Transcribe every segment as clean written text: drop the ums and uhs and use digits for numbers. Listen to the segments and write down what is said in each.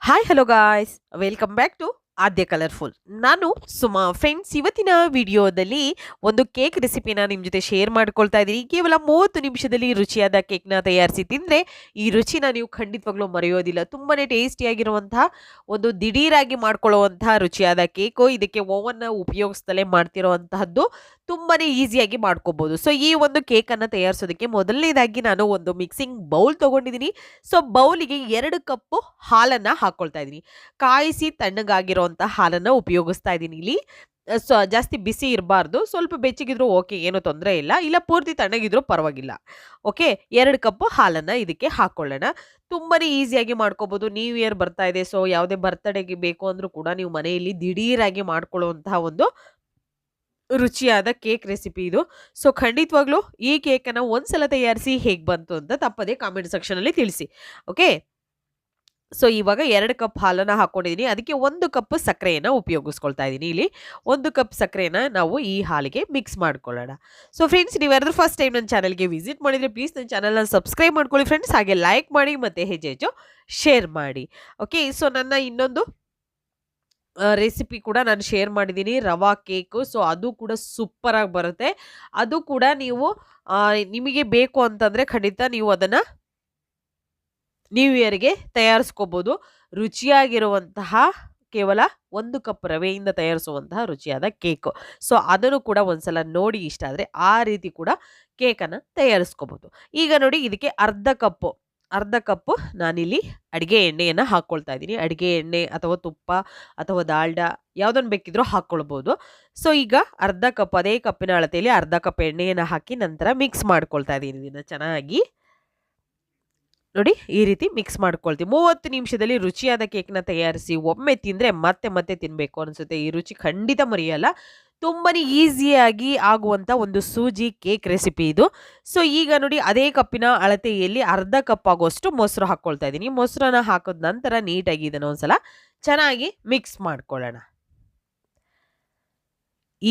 Hi hello guys welcome back to Aadya colourful. ನಾನು Suma friends. ಇವತ್ತಿನ ವಿಡಿಯೋದಲ್ಲಿ ಒಂದು ಕೇಕ್ ರೆಸಿಪಿನ ನಿಮ್ಮ ಜೊತೆ ಶೇರ್ ಮಾಡ್ಕೊಳ್ತಾ ಇದ್ದೀನಿ. ಕೇವಲ 30 ನಿಮಿಷದಲ್ಲಿ ರುಚಿಯಾದ ಕೇಕ್ನ ತಯಾರಿಸಿ ತಿಂದರೆ ಈ ರುಚಿನ ನೀವು ಖಂಡಿತವಾಗ್ಲೂ ಮರೆಯೋದಿಲ್ಲ. ತುಂಬಾನೇ ಟೇಸ್ಟಿಯಾಗಿರುವಂತಹ ಒಂದು ದಿಢೀರಾಗಿ ಮಾಡ್ಕೊಳ್ಳುವಂತಹ ರುಚಿಯಾದ ಕೇಕು. ಇದಕ್ಕೆ ಓವನ್ನ ಉಪಯೋಗಿಸ್ದಲೇ ಮಾಡ್ತಿರೋವಂತಹದ್ದು. ತುಂಬಾನೇ ಈಸಿಯಾಗಿ ಮಾಡ್ಕೋಬಹುದು. ಸೊ ಈ ಒಂದು ಕೇಕನ್ನು ತಯಾರಿಸೋದಕ್ಕೆ ಮೊದಲನೇದಾಗಿ ನಾನು ಒಂದು ಮಿಕ್ಸಿಂಗ್ ಬೌಲ್ ತಗೊಂಡಿದ್ದೀನಿ. ಸೊ ಬೌಲಿಗೆ 2 ಕಪ್ಪು ಹಾಲನ್ನು ಹಾಕ್ಕೊಳ್ತಾ ಇದ್ದೀನಿ. ಕಾಯಿಸಿ ತಣ್ಣಗಾಗಿರುವಂಥ ಹಾಲನ್ನು ಉಪಯೋಗಿಸ್ತಾ ಇದ್ದೀನಿ ಇಲ್ಲಿ. ಜಾಸ್ತಿ ಬಿಸಿ ಇರಬಾರ್ದು, ಸ್ವಲ್ಪ ಬೆಚ್ಚಗಿದ್ರು ಓಕೆ, ಏನೂ ತೊಂದರೆ ಇಲ್ಲ. ಇಲ್ಲ ಪೂರ್ತಿ ತಣ್ಣಗಿದ್ರೂ ಪರವಾಗಿಲ್ಲ. ಓಕೆ, 2 ಕಪ್ಪು ಹಾಲನ್ನು ಇದಕ್ಕೆ ಹಾಕ್ಕೊಳ್ಳೋಣ. ತುಂಬಾನೇ ಈಸಿಯಾಗಿ ಮಾಡ್ಕೋಬಹುದು. ನ್ಯೂ ಇಯರ್ ಬರ್ತಾ ಇದೆ, ಸೊ ಯಾವುದೇ ಬರ್ತ್ಡೇಗೆ ಬೇಕು ಅಂದರೂ ಕೂಡ ನೀವು ಮನೆಯಲ್ಲಿ ದಿಢೀರಾಗಿ ಮಾಡ್ಕೊಳ್ಳುವಂತಹ ಒಂದು ರುಚಿಯಾದ ಕೇಕ್ ರೆಸಿಪಿ ಇದು. ಸೊ ಖಂಡಿತವಾಗ್ಲೂ ಈ ಕೇಕನ್ನು ಒಂದ್ಸಲ ತಯಾರಿಸಿ ಹೇಗೆ ಬಂತು ಅಂತ ತಪ್ಪದೆ ಕಾಮೆಂಟ್ ಸೆಕ್ಷನಲ್ಲಿ ತಿಳಿಸಿ. ಓಕೆ, ಸೊ ಇವಾಗ 2 ಕಪ್ ಹಾಲನ್ನು ಹಾಕ್ಕೊಂಡಿದ್ದೀನಿ. ಅದಕ್ಕೆ 1 ಕಪ್ ಸಕ್ಕರೆಯನ್ನು ಉಪಯೋಗಿಸ್ಕೊಳ್ತಾ ಇದ್ದೀನಿ. ಇಲ್ಲಿ 1 ಕಪ್ ಸಕ್ಕರೆನ ನಾವು ಈ ಹಾಲಿಗೆ ಮಿಕ್ಸ್ ಮಾಡ್ಕೊಳ್ಳೋಣ. ಸೊ ಫ್ರೆಂಡ್ಸ್, ನೀವು ಯಾರಾದ್ರೂ ಫಸ್ಟ್ ಟೈಮ್ ನನ್ನ ಚಾನಲ್ಗೆ ವಿಸಿಟ್ ಮಾಡಿದರೆ ಪ್ಲೀಸ್ ನನ್ನ ಚಾನಲ್ನ ಸಬ್ಸ್ಕ್ರೈಬ್ ಮಾಡ್ಕೊಳ್ಳಿ ಫ್ರೆಂಡ್ಸ್. ಹಾಗೆ ಲೈಕ್ ಮಾಡಿ ಮತ್ತು ಹೆಚ್ಚು ಶೇರ್ ಮಾಡಿ. ಓಕೆ, ಸೊ ನನ್ನ ಇನ್ನೊಂದು ರೆಸಿಪಿ ಕೂಡ ನಾನು ಶೇರ್ ಮಾಡಿದ್ದೀನಿ, ರವಾ ಕೇಕು. ಸೊ ಅದು ಕೂಡ ಸೂಪರಾಗಿ ಬರುತ್ತೆ. ಅದು ಕೂಡ ನೀವು ನಿಮಗೆ ಬೇಕು ಅಂತಂದರೆ ಖಂಡಿತ ನೀವು ಅದನ್ನು ನ್ಯೂ ಇಯರ್ಗೆ ತಯಾರಿಸ್ಕೋಬೋದು. ರುಚಿಯಾಗಿರುವಂತಹ ಕೇವಲ 1 ಕಪ್ ರವೆಯಿಂದ ತಯಾರಿಸುವಂತಹ ರುಚಿಯಾದ ಕೇಕು. ಸೊ ಅದನ್ನು ಕೂಡ ಒಂದ್ಸಲ ನೋಡಿ, ಇಷ್ಟ ಆದರೆ ಆ ರೀತಿ ಕೂಡ ಕೇಕನ್ನು ತಯಾರಿಸ್ಕೋಬೋದು. ಈಗ ನೋಡಿ, ಇದಕ್ಕೆ ಅರ್ಧ ಕಪ್ಪು ನಾನಿಲ್ಲಿ ಅಡುಗೆ ಎಣ್ಣೆಯನ್ನು ಹಾಕ್ಕೊಳ್ತಾ ಇದ್ದೀನಿ. ಅಡುಗೆ ಎಣ್ಣೆ ಅಥವಾ ತುಪ್ಪ ಅಥವಾ ದಾಲ್ಡಾ ಯಾವುದನ್ನು ಬೇಕಿದ್ರೂ ಹಾಕ್ಕೊಳ್ಬೋದು. ಸೊ ಈಗ ಅರ್ಧ ಕಪ್, ಅದೇ ಕಪ್ಪಿನ ಅಳತೆಯಲ್ಲಿ ಅರ್ಧ ಕಪ್ ಎಣ್ಣೆಯನ್ನು ಹಾಕಿ ನಂತರ ಮಿಕ್ಸ್ ಮಾಡ್ಕೊಳ್ತಾ ಇದ್ದೀನಿ. ಇದನ್ನು ಚೆನ್ನಾಗಿ ನೋಡಿ, ಈ ರೀತಿ ಮಿಕ್ಸ್ ಮಾಡ್ಕೊಳ್ತೀವಿ. 30 ನಿಮಿಷದಲ್ಲಿ ರುಚಿಯಾದ ಕೇಕ್ನ ತಯಾರಿಸಿ ಒಮ್ಮೆ ತಿಂದರೆ ಮತ್ತೆ ಮತ್ತೆ ತಿನ್ನಬೇಕು ಅನಿಸುತ್ತೆ. ಈ ರುಚಿ ಖಂಡಿತ ಮರೆಯಲ್ಲ. ತುಂಬಾನೇ ಈಸಿಯಾಗಿ ಆಗುವಂಥ ಒಂದು ಸೂಜಿ ಕೇಕ್ ರೆಸಿಪಿ ಇದು. ಸೊ ಈಗ ನೋಡಿ, ಅದೇ ಕಪ್ಪಿನ ಅಳತೆಯಲ್ಲಿ ಅರ್ಧ ಕಪ್ ಆಗುವಷ್ಟು ಮೊಸರು ಹಾಕ್ಕೊಳ್ತಾ ಇದ್ದೀನಿ. ಮೊಸರನ್ನ ಹಾಕಿದ ನಂತರ ನೀಟಾಗಿ ಇದನ್ನು ಒಂದ್ಸಲ ಚೆನ್ನಾಗಿ ಮಿಕ್ಸ್ ಮಾಡ್ಕೊಳ್ಳೋಣ.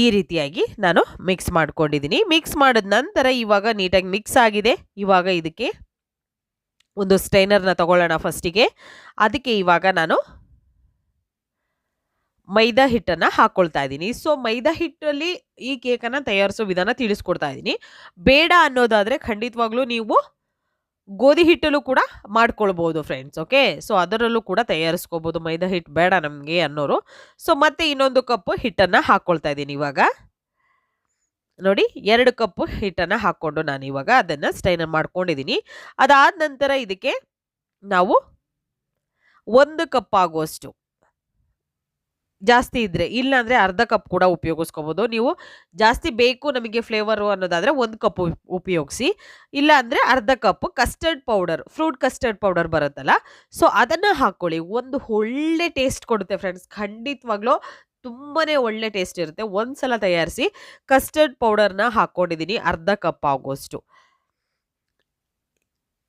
ಈ ರೀತಿಯಾಗಿ ನಾನು ಮಿಕ್ಸ್ ಮಾಡ್ಕೊಂಡಿದ್ದೀನಿ. ಮಿಕ್ಸ್ ಮಾಡಿದ ನಂತರ ಇವಾಗ ನೀಟಾಗಿ ಮಿಕ್ಸ್ ಆಗಿದೆ. ಇವಾಗ ಇದಕ್ಕೆ ಒಂದು ಸ್ಟೈನರ್ನ ತಗೊಳ್ಳೋಣ ಫಸ್ಟಿಗೆ. ಅದಕ್ಕೆ ಇವಾಗ ನಾನು ಮೈದಾ ಹಿಟ್ಟನ್ನು ಹಾಕ್ಕೊಳ್ತಾ ಇದ್ದೀನಿ. ಸೊ ಮೈದಾ ಹಿಟ್ಟಲ್ಲಿ ಈ ಕೇಕನ್ನು ತಯಾರಿಸೋ ವಿಧಾನ ತಿಳಿಸ್ಕೊಡ್ತಾ ಇದ್ದೀನಿ. ಬೇಡ ಅನ್ನೋದಾದರೆ ಖಂಡಿತವಾಗ್ಲೂ ನೀವು ಗೋಧಿ ಹಿಟ್ಟಲ್ಲೂ ಕೂಡ ಮಾಡ್ಕೊಳ್ಬೋದು ಫ್ರೆಂಡ್ಸ್. ಓಕೆ, ಸೊ ಅದರಲ್ಲೂ ಕೂಡ ತಯಾರಿಸ್ಕೋಬೋದು. ಮೈದಾ ಹಿಟ್ಟು ಬೇಡ ನಮಗೆ ಅನ್ನೋರು. ಸೊ ಮತ್ತೆ ಇನ್ನೊಂದು ಕಪ್ಪು ಹಿಟ್ಟನ್ನು ಹಾಕ್ಕೊಳ್ತಾ ಇದ್ದೀನಿ. ಇವಾಗ ನೋಡಿ, 2 ಕಪ್ಪು ಹಿಟ್ಟನ್ನು ಹಾಕ್ಕೊಂಡು ನಾನು ಇವಾಗ ಅದನ್ನು ಸ್ಟೈನರ್ ಮಾಡ್ಕೊಂಡಿದ್ದೀನಿ. ಅದಾದ ನಂತರ ಇದಕ್ಕೆ ನಾವು 1 ಕಪ್ ಆಗುವಷ್ಟು, ಜಾಸ್ತಿ ಇದ್ದರೆ, ಇಲ್ಲಾಂದರೆ ಅರ್ಧ ಕಪ್ ಕೂಡ ಉಪಯೋಗಿಸ್ಕೋಬೋದು. ನೀವು ಜಾಸ್ತಿ ಬೇಕು ನಮಗೆ ಫ್ಲೇವರು ಅನ್ನೋದಾದರೆ 1 ಕಪ್ ಉಪಯೋಗಿಸಿ. ಇಲ್ಲ ಅಂದರೆ ಅರ್ಧ cup custard powder, fruit custard powder ಬರುತ್ತಲ್ಲ, ಸೊ ಅದನ್ನು ಹಾಕ್ಕೊಳ್ಳಿ. ಒಂದು ಒಳ್ಳೆ ಟೇಸ್ಟ್ ಕೊಡುತ್ತೆ ಫ್ರೆಂಡ್ಸ್. ಖಂಡಿತವಾಗ್ಲೂ ತುಂಬಾ ಒಳ್ಳೆ ಟೇಸ್ಟ್ ಇರುತ್ತೆ. ಒಂದ್ಸಲ ತಯಾರಿಸಿ. ಕಸ್ಟರ್ಡ್ ಪೌಡರ್ನ ಹಾಕ್ಕೊಂಡಿದ್ದೀನಿ ಅರ್ಧ ಕಪ್ ಆಗುವಷ್ಟು.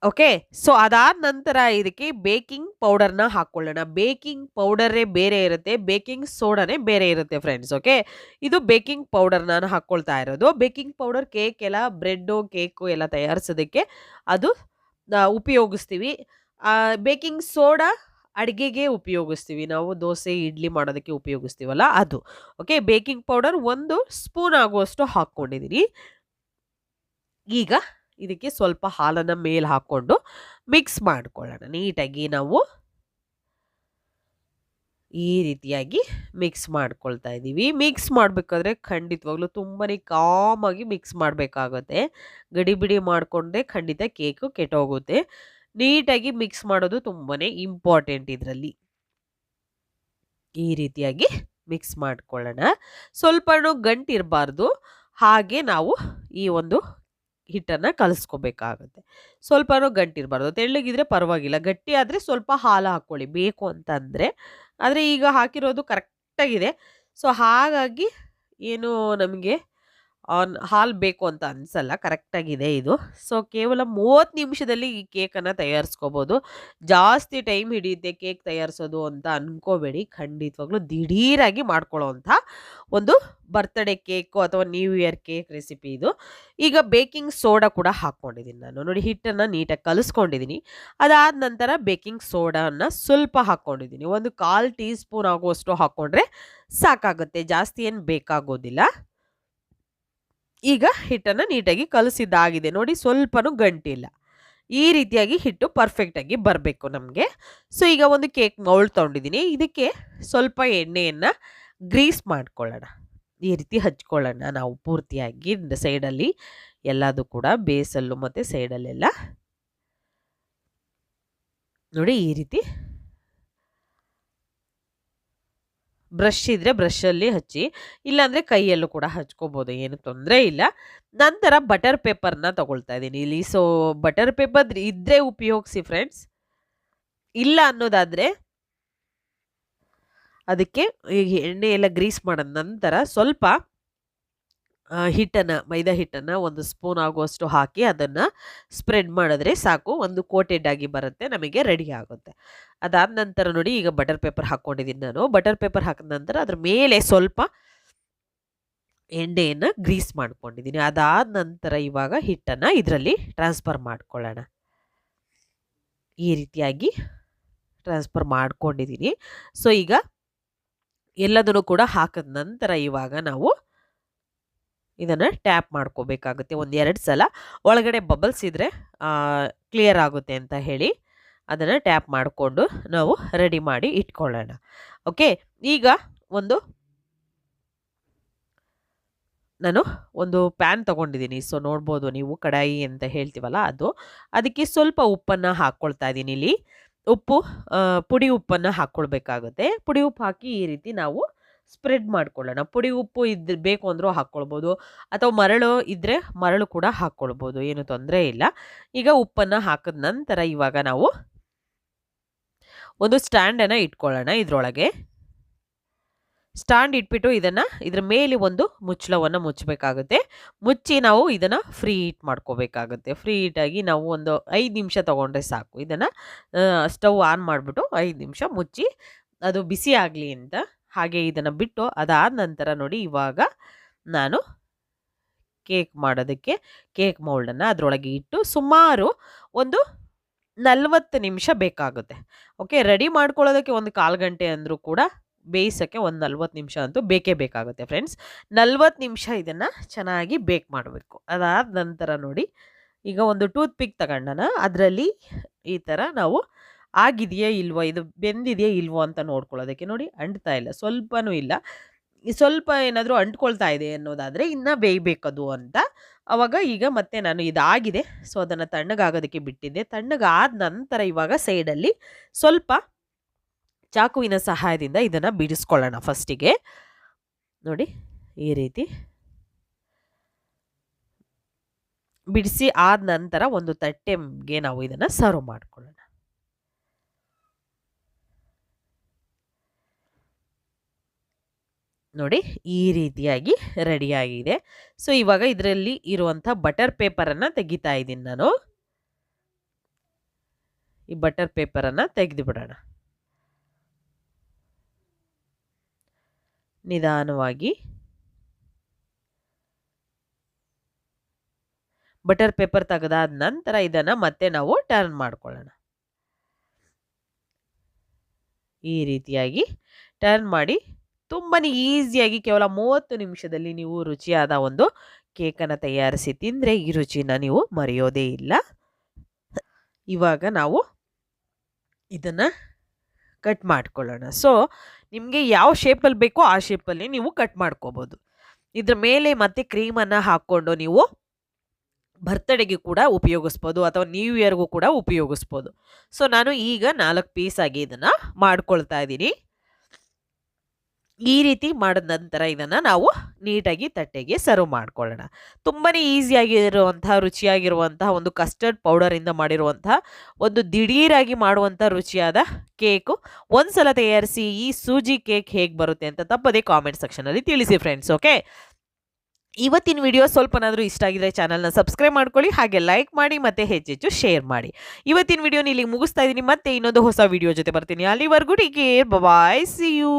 ಓಕೆ, ಸೊ ಅದಾದ ನಂತರ ಇದಕ್ಕೆ ಬೇಕಿಂಗ್ ಪೌಡರ್ನ ಹಾಕ್ಕೊಳ್ಳೋಣ. ಬೇಕಿಂಗ್ ಪೌಡರೇ ಬೇರೆ ಇರುತ್ತೆ, ಬೇಕಿಂಗ್ ಸೋಡಾನೇ ಬೇರೆ ಇರುತ್ತೆ ಫ್ರೆಂಡ್ಸ್. ಓಕೆ, ಇದು ಬೇಕಿಂಗ್ ಪೌಡರ್ ನಾನು ಹಾಕ್ಕೊಳ್ತಾ ಇರೋದು. ಬೇಕಿಂಗ್ ಪೌಡರ್ ಕೇಕ್ ಎಲ್ಲ, ಬ್ರೆಡ್ಡು ಕೇಕು ಎಲ್ಲ ತಯಾರಿಸೋದಕ್ಕೆ ಅದು ಉಪಯೋಗಿಸ್ತೀವಿ. ಬೇಕಿಂಗ್ ಸೋಡಾ ಅಡುಗೆಗೆ ಉಪಯೋಗಿಸ್ತೀವಿ. ನಾವು ದೋಸೆ ಇಡ್ಲಿ ಮಾಡೋದಕ್ಕೆ ಉಪಯೋಗಿಸ್ತೀವಲ್ಲ ಅದು. ಓಕೆ, ಬೇಕಿಂಗ್ ಪೌಡರ್ 1 ಸ್ಪೂನ್ ಆಗುವಷ್ಟು ಹಾಕ್ಕೊಂಡಿದ್ದೀನಿ. ಈಗ ಇದಕ್ಕೆ ಸ್ವಲ್ಪ ಹಾಲನ್ನು ಮೇಲೆ ಹಾಕ್ಕೊಂಡು ಮಿಕ್ಸ್ ಮಾಡ್ಕೊಳ್ಳೋಣ. ನೀಟಾಗಿ ನಾವು ಈ ರೀತಿಯಾಗಿ ಮಿಕ್ಸ್ ಮಾಡ್ಕೊಳ್ತಾ ಇದ್ದೀವಿ. ಮಿಕ್ಸ್ ಮಾಡಬೇಕಾದ್ರೆ ಖಂಡಿತವಾಗ್ಲೂ ತುಂಬಾ ಕಾಮಾಗಿ ಮಿಕ್ಸ್ ಮಾಡಬೇಕಾಗುತ್ತೆ. ಗಡಿಬಿಡಿ ಮಾಡಿಕೊಂಡ್ರೆ ಖಂಡಿತ ಕೇಕು ಕೆಟ್ಟೋಗುತ್ತೆ. ನೀಟಾಗಿ ಮಿಕ್ಸ್ ಮಾಡೋದು ತುಂಬಾ ಇಂಪಾರ್ಟೆಂಟ್ ಇದರಲ್ಲಿ. ಈ ರೀತಿಯಾಗಿ ಮಿಕ್ಸ್ ಮಾಡ್ಕೊಳ್ಳೋಣ. ಸ್ವಲ್ಪನೂ ಗಂಟಿರಬಾರ್ದು, ಹಾಗೆ ನಾವು ಈ ಒಂದು ಹಿಟ್ಟನ್ನು ಕಲಿಸ್ಕೋಬೇಕಾಗುತ್ತೆ. ಸ್ವಲ್ಪನೂ ಗಂಟಿರಬಾರ್ದು. ತೆಳ್ಳಗಿದ್ರೆ ಪರವಾಗಿಲ್ಲ, ಗಟ್ಟಿ ಆದರೆ ಸ್ವಲ್ಪ ಹಾಲು ಹಾಕ್ಕೊಳ್ಳಿ ಬೇಕು ಅಂತಂದರೆ. ಆದರೆ ಈಗ ಹಾಕಿರೋದು ಕರೆಕ್ಟಾಗಿದೆ. ಸೊ ಹಾಗಾಗಿ ಏನು ನಮಗೆ ಹಾಲು ಬೇಕು ಅಂತ ಅನಿಸಲ್ಲ, ಕರೆಕ್ಟಾಗಿದೆ ಇದು. ಸೊ ಕೇವಲ 30 ನಿಮಿಷದಲ್ಲಿ ಈ ಕೇಕನ್ನು ತಯಾರಿಸ್ಕೋಬೋದು. ಜಾಸ್ತಿ ಟೈಮ್ ಹಿಡಿಯುತ್ತೆ ಕೇಕ್ ತಯಾರಿಸೋದು ಅಂತ ಅಂದ್ಕೋಬೇಡಿ. ಖಂಡಿತವಾಗ್ಲೂ ದಿಢೀರಾಗಿ ಮಾಡ್ಕೊಳ್ಳೋವಂಥ ಒಂದು ಬರ್ತ್ಡೇ ಕೇಕು ಅಥವಾ ನ್ಯೂ ಇಯರ್ ಕೇಕ್ ರೆಸಿಪಿ ಇದು. ಈಗ ಬೇಕಿಂಗ್ ಸೋಡಾ ಕೂಡ ಹಾಕ್ಕೊಂಡಿದ್ದೀನಿ ನಾನು. ನೋಡಿ, ಹಿಟ್ಟನ್ನು ನೀಟಾಗಿ ಕಲಿಸ್ಕೊಂಡಿದ್ದೀನಿ. ಅದಾದ ನಂತರ ಬೇಕಿಂಗ್ ಸೋಡಾನ ಸ್ವಲ್ಪ ಹಾಕ್ಕೊಂಡಿದ್ದೀನಿ. ಒಂದು 1/4 ಟೀ ಸ್ಪೂನ್ ಆಗುವಷ್ಟು ಹಾಕ್ಕೊಂಡ್ರೆ ಸಾಕಾಗುತ್ತೆ, ಜಾಸ್ತಿ ಏನು ಬೇಕಾಗೋದಿಲ್ಲ. ಈಗ ಹಿಟ್ಟನ್ನು ನೀಟಾಗಿ ಕಲಸಿದ್ದಾಗಿದೆ ನೋಡಿ, ಸ್ವಲ್ಪನೂ ಗಂಟಿಲ್ಲ. ಈ ರೀತಿಯಾಗಿ ಹಿಟ್ಟು ಪರ್ಫೆಕ್ಟಾಗಿ ಬರಬೇಕು ನಮಗೆ. ಸೊ ಈಗ ಒಂದು ಕೇಕ್ ಮೌಲ್ಡ್ ತೊಗೊಂಡಿದ್ದೀನಿ. ಇದಕ್ಕೆ ಸ್ವಲ್ಪ ಎಣ್ಣೆಯನ್ನು ಗ್ರೀಸ್ ಮಾಡ್ಕೊಳ್ಳೋಣ. ಈ ರೀತಿ ಹಚ್ಕೊಳ್ಳೋಣ ನಾವು ಪೂರ್ತಿಯಾಗಿ ಸೈಡಲ್ಲಿ ಎಲ್ಲದು ಕೂಡ, ಬೇಸಲ್ಲೂ ಮತ್ತು ಸೈಡಲ್ಲೆಲ್ಲ. ನೋಡಿ, ಈ ರೀತಿ ಬ್ರಷ್ ಇದ್ದರೆ ಬ್ರಷಲ್ಲಿ ಹಚ್ಚಿ, ಇಲ್ಲಾಂದರೆ ಕೈಯಲ್ಲೂ ಕೂಡ ಹಚ್ಕೋಬೋದು, ಏನು ತೊಂದರೆ ಇಲ್ಲ. ನಂತರ ಬಟರ್ ಪೇಪರ್ನ ತಗೊಳ್ತಾ ಇದ್ದೀನಿ ಇಲ್ಲಿ. ಸೊ ಬಟರ್ ಪೇಪರ್ ಇದ್ದರೆ ಉಪಯೋಗಿಸಿ ಫ್ರೆಂಡ್ಸ್. ಇಲ್ಲ ಅನ್ನೋದಾದರೆ ಅದಕ್ಕೆ ಈಗ ಎಣ್ಣೆ ಎಲ್ಲ ಗ್ರೀಸ್ ಮಾಡಿದ ನಂತರ ಸ್ವಲ್ಪ ಮೈದಾ ಹಿಟ್ಟನ್ನು 1 ಸ್ಪೂನ್ ಆಗುವಷ್ಟು ಹಾಕಿ ಅದನ್ನು ಸ್ಪ್ರೆಡ್ ಮಾಡಿದ್ರೆ ಸಾಕು. ಒಂದು ಕೋಟೆಡ್ ಆಗಿ ಬರುತ್ತೆ, ನಮಗೆ ರೆಡಿ ಆಗುತ್ತೆ. ಅದಾದ ನಂತರ ನೋಡಿ, ಈಗ ಬಟರ್ ಪೇಪರ್ ಹಾಕ್ಕೊಂಡಿದ್ದೀನಿ ನಾನು. ಬಟರ್ ಪೇಪರ್ ಹಾಕಿದ ನಂತರ ಅದ್ರ ಮೇಲೆ ಸ್ವಲ್ಪ ಎಣ್ಣೆಯನ್ನು ಗ್ರೀಸ್ ಮಾಡ್ಕೊಂಡಿದ್ದೀನಿ. ಅದಾದ ನಂತರ ಇವಾಗ ಹಿಟ್ಟನ್ನು ಇದರಲ್ಲಿ ಟ್ರಾನ್ಸ್ಫರ್ ಮಾಡ್ಕೊಳ್ಳೋಣ. ಈ ರೀತಿಯಾಗಿ ಟ್ರಾನ್ಸ್ಫರ್ ಮಾಡ್ಕೊಂಡಿದ್ದೀನಿ. ಸೊ ಈಗ ಎಲ್ಲದನ್ನು ಕೂಡ ಹಾಕಿದ ನಂತರ ಇವಾಗ ನಾವು ಇದನ್ನು ಟ್ಯಾಪ್ ಮಾಡ್ಕೋಬೇಕಾಗುತ್ತೆ 1-2 ಸಲ. ಒಳಗಡೆ ಬಬಲ್ಸ್ ಇದ್ದರೆ ಕ್ಲಿಯರ್ ಆಗುತ್ತೆ ಅಂತ ಹೇಳಿ ಅದನ್ನು ಟ್ಯಾಪ್ ಮಾಡಿಕೊಂಡು ನಾವು ರೆಡಿ ಮಾಡಿ ಇಟ್ಕೊಳ್ಳೋಣ. ಓಕೆ, ಈಗ ನಾನು ಒಂದು ಪ್ಯಾನ್ ತೊಗೊಂಡಿದ್ದೀನಿ. ಸೊ ನೋಡ್ಬೋದು ನೀವು, ಕಡಾಯಿ ಅಂತ ಹೇಳ್ತೀವಲ್ಲ ಅದು. ಅದಕ್ಕೆ ಸ್ವಲ್ಪ ಉಪ್ಪನ್ನು ಹಾಕ್ಕೊಳ್ತಾ ಇದ್ದೀನಿ ಇಲ್ಲಿ. ಪುಡಿ ಉಪ್ಪನ್ನು ಹಾಕ್ಕೊಳ್ಬೇಕಾಗುತ್ತೆ. ಪುಡಿ ಉಪ್ಪು ಹಾಕಿ ಈ ರೀತಿ ನಾವು ಸ್ಪ್ರೆಡ್ ಮಾಡ್ಕೊಳ್ಳೋಣ. ಪುಡಿ ಉಪ್ಪು ಬೇಕು ಅಂದರೂ ಹಾಕ್ಕೊಳ್ಬೋದು, ಅಥವಾ ಮರಳು ಇದ್ದರೆ ಮರಳು ಕೂಡ ಹಾಕ್ಕೊಳ್ಬೋದು, ಏನು ತೊಂದರೆ ಇಲ್ಲ. ಈಗ ಉಪ್ಪನ್ನು ಹಾಕಿದ ನಂತರ ಇವಾಗ ನಾವು ಒಂದು ಸ್ಟ್ಯಾಂಡನ್ನು ಇಟ್ಕೊಳ್ಳೋಣ. ಇದರೊಳಗೆ ಸ್ಟ್ಯಾಂಡ್ ಇಟ್ಬಿಟ್ಟು ಇದ್ರ ಮೇಲೆ ಒಂದು ಮುಚ್ಚಳವನ್ನು ಮುಚ್ಚಬೇಕಾಗುತ್ತೆ. ಮುಚ್ಚಿ ನಾವು ಇದನ್ನು ಫ್ರೀ ಹೀಟ್ ಮಾಡ್ಕೋಬೇಕಾಗುತ್ತೆ. ಫ್ರೀ ಹೀಟಾಗಿ ನಾವು ಒಂದು 5 ನಿಮಿಷ ತೊಗೊಂಡ್ರೆ ಸಾಕು. ಇದನ್ನು ಸ್ಟವ್ ಆನ್ ಮಾಡಿಬಿಟ್ಟು 5 ನಿಮಿಷ ಮುಚ್ಚಿ ಅದು ಬಿಸಿ ಆಗಲಿ ಅಂತ ಹಾಗೆ ಇದನ್ನು ಬಿಟ್ಟು, ಅದಾದ ನಂತರ ನೋಡಿ, ಇವಾಗ ನಾನು ಕೇಕ್ ಮಾಡೋದಕ್ಕೆ ಕೇಕ್ ಮೌಲ್ಡನ್ನು ಅದರೊಳಗೆ ಇಟ್ಟು ಸುಮಾರು ಒಂದು 40 ನಿಮಿಷ ಬೇಕಾಗುತ್ತೆ. ಓಕೆ, ರೆಡಿ ಮಾಡ್ಕೊಳ್ಳೋದಕ್ಕೆ ಒಂದು 1/4 ಗಂಟೆ ಅಂದರೂ ಕೂಡ, ಬೇಯಿಸೋಕ್ಕೆ ಒಂದು 40 ನಿಮಿಷ ಅಂತೂ ಬೇಕೇ ಬೇಕಾಗುತ್ತೆ ಫ್ರೆಂಡ್ಸ್. 40 ನಿಮಿಷ ಇದನ್ನು ಚೆನ್ನಾಗಿ ಬೇಕ್ ಮಾಡಬೇಕು. ಅದಾದ ನಂತರ ನೋಡಿ, ಈಗ ಒಂದು ಟೂತ್ ಪಿಕ್ ತಗೊಂಡನ, ಅದರಲ್ಲಿ ಈ ಥರ ನಾವು ಆಗಿದೆಯಾ ಇಲ್ವೋ, ಇದು ಬೆಂದಿದೆಯಾ ಇಲ್ವೋ ಅಂತ ನೋಡ್ಕೊಳ್ಳೋದಕ್ಕೆ. ನೋಡಿ, ಅಂಟ್ತಾ ಇಲ್ಲ, ಸ್ವಲ್ಪನೂ ಇಲ್ಲ. ಸ್ವಲ್ಪ ಏನಾದರೂ ಅಂಟ್ಕೊಳ್ತಾ ಇದೆ ಅನ್ನೋದಾದರೆ ಇನ್ನೂ ಬೇಯಬೇಕದು ಅಂತ. ಆವಾಗ ಈಗ ಮತ್ತೆ ನಾನು ಇದಾಗಿದೆ, ಸೊ ಅದನ್ನು ತಣ್ಣಗಾಗೋದಕ್ಕೆ ಬಿಟ್ಟಿದ್ದೆ. ತಣ್ಣಗಾದ ನಂತರ ಇವಾಗ ಸೈಡಲ್ಲಿ ಸ್ವಲ್ಪ ಚಾಕುವಿನ ಸಹಾಯದಿಂದ ಇದನ್ನು ಬಿಡಿಸ್ಕೊಳ್ಳೋಣ ಫಸ್ಟಿಗೆ. ನೋಡಿ, ಈ ರೀತಿ ಬಿಡಿಸಿ ಆದ ನಂತರ ಒಂದು ತಟ್ಟೆಗೆ ನಾವು ಇದನ್ನು ಸರ್ವ್ ಮಾಡ್ಕೊಳ್ಳೋಣ. ನೋಡಿ, ಈ ರೀತಿಯಾಗಿ ರೆಡಿಯಾಗಿದೆ. ಸೊ ಇವಾಗ ಇದರಲ್ಲಿ ಇರುವಂಥ ಬಟರ್ ಪೇಪರನ್ನು ತೆಗಿತಾ ಇದ್ದೀನಿ ನಾನು. ಈ ಬಟರ್ ಪೇಪರನ್ನು ತೆಗೆದು ಬಿಡೋಣ ನಿಧಾನವಾಗಿ. ಬಟರ್ ಪೇಪರ್ ತೆಗೆದಾದ ನಂತರ ಇದನ್ನು ಮತ್ತೆ ನಾವು ಟರ್ನ್ ಮಾಡ್ಕೊಳ್ಳೋಣ. ಈ ರೀತಿಯಾಗಿ ಟರ್ನ್ ಮಾಡಿ ತುಂಬಾ ಈಸಿಯಾಗಿ ಕೇವಲ 30 ನಿಮಿಷದಲ್ಲಿ ನೀವು ರುಚಿಯಾದ ಒಂದು ಕೇಕನ್ನು ತಯಾರಿಸಿ ತಿಂದರೆ ಈ ರುಚಿನ ನೀವು ಮರೆಯೋದೇ ಇಲ್ಲ. ಇವಾಗ ನಾವು ಇದನ್ನು ಕಟ್ ಮಾಡ್ಕೊಳ್ಳೋಣ. ಸೊ ನಿಮಗೆ ಯಾವ ಶೇಪಲ್ಲಿ ಬೇಕೋ ಆ ಶೇಪಲ್ಲಿ ನೀವು ಕಟ್ ಮಾಡ್ಕೋಬೋದು. ಇದ್ರ ಮೇಲೆ ಮತ್ತೆ ಕ್ರೀಮನ್ನು ಹಾಕ್ಕೊಂಡು ನೀವು ಬರ್ತ್ಡೇಗೆ ಕೂಡ ಉಪಯೋಗಿಸ್ಬೋದು, ಅಥವಾ ನ್ಯೂ ಇಯರ್ಗೂ ಕೂಡ ಉಪಯೋಗಿಸ್ಬೋದು. ಸೊ ನಾನು ಈಗ 4 ಪೀಸಾಗಿ ಇದನ್ನು ಮಾಡ್ಕೊಳ್ತಾ ಇದ್ದೀನಿ. ಈ ರೀತಿ ಮಾಡಿದ ನಂತರ ಇದನ್ನು ನಾವು ನೀಟಾಗಿ ತಟ್ಟೆಗೆ ಸರ್ವ್ ಮಾಡ್ಕೊಳ್ಳೋಣ. ತುಂಬಾ ಈಸಿಯಾಗಿರುವಂತಹ ರುಚಿಯಾಗಿರುವಂತಹ ಒಂದು ಕಸ್ಟರ್ಡ್ ಪೌಡರಿಂದ ಮಾಡಿರುವಂತಹ ಒಂದು ದಿಢೀರಾಗಿ ಮಾಡುವಂಥ ರುಚಿಯಾದ ಕೇಕು ಒಂದು ಸಲ ತಯಾರಿಸಿ ಈ ಸೂಜಿ ಕೇಕ್ ಹೇಗೆ ಬರುತ್ತೆ ಅಂತ ತಪ್ಪದೇ ಕಾಮೆಂಟ್ ಸೆಕ್ಷನಲ್ಲಿ ತಿಳಿಸಿ ಫ್ರೆಂಡ್ಸ್. ಓಕೆ, ಇವತ್ತಿನ ವಿಡಿಯೋ ಸ್ವಲ್ಪನಾದರೂ ಇಷ್ಟ ಆಗಿದ್ರೆ ಚಾನಲ್ನ ಸಬ್ಸ್ಕ್ರೈಬ್ ಮಾಡ್ಕೊಳ್ಳಿ, ಹಾಗೆ ಲೈಕ್ ಮಾಡಿ ಮತ್ತು ಹೆಚ್ಚೆಚ್ಚು ಶೇರ್ ಮಾಡಿ. ಇವತ್ತಿನ ವಿಡಿಯೋನ ಇಲ್ಲಿಗೆ ಮುಗಿಸ್ತಾ ಇದ್ದೀನಿ. ಮತ್ತೆ ಇನ್ನೊಂದು ಹೊಸ ವಿಡಿಯೋ ಜೊತೆ ಬರ್ತೀನಿ. ಅಲ್ಲಿವರೆಗೂ take care, bye, see you.